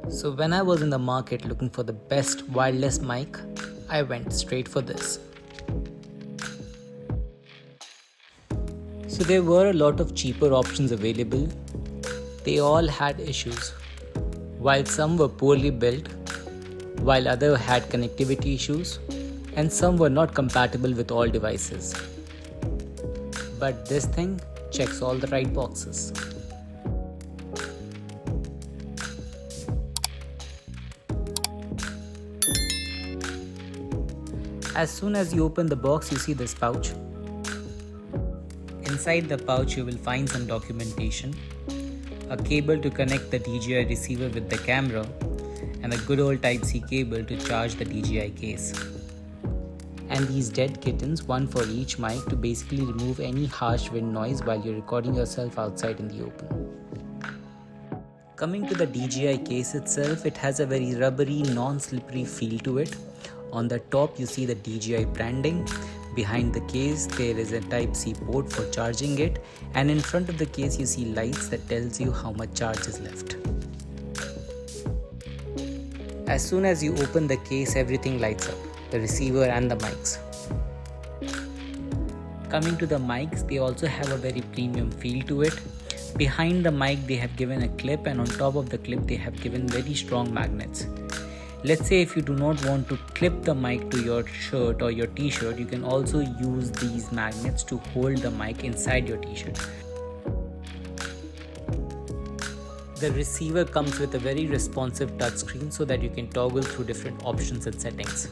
So when I was in the market looking for the best wireless mic, I went straight for this. So there were a lot of cheaper options available. They all had issues. While some were poorly built, while others had connectivity issues, and some were not compatible with all devices. But this thing checks all the right boxes. As soon as you open the box, you see this pouch. Inside the pouch, you will find some documentation, a cable to connect the DJI receiver with the camera, and a good old Type-C cable to charge the DJI case. And these dead kittens, one for each mic, to basically remove any harsh wind noise while you're recording yourself outside in the open. Coming to the DJI case itself, it has a very rubbery, non-slippery feel to it. On the top you see the DJI branding. Behind the case there is a Type-C port for charging it, and in front of the case you see lights that tells you how much charge is left. As soon as you open the case, everything lights up, the receiver and the mics. Coming to the mics, they also have a very premium feel to it. Behind the mic they have given a clip, and on top of the clip they have given very strong magnets. Let's say if you do not want to clip the mic to your shirt or your t-shirt, you can also use these magnets to hold the mic inside your t-shirt. The receiver comes with a very responsive touchscreen so that you can toggle through different options and settings.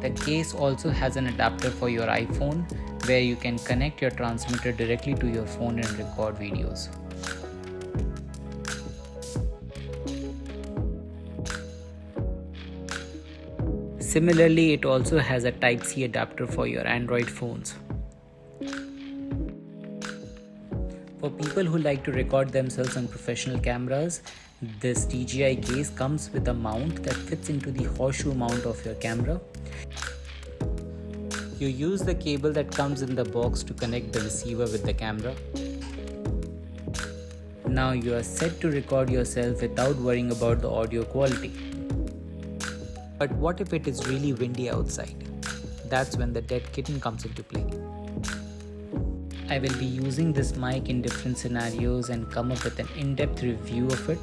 The case also has an adapter for your iPhone where you can connect your transmitter directly to your phone and record videos. Similarly, it also has a Type-C adapter for your Android phones. For people who like to record themselves on professional cameras, this DJI case comes with a mount that fits into the horseshoe mount of your camera. You use the cable that comes in the box to connect the receiver with the camera. Now you are set to record yourself without worrying about the audio quality. But what if it is really windy outside? That's when the dead kitten comes into play. I will be using this mic in different scenarios and come up with an in-depth review of it.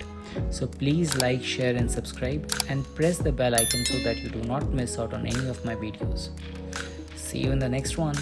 So please like, share and subscribe, and press the bell icon so that you do not miss out on any of my videos. See you in the next one.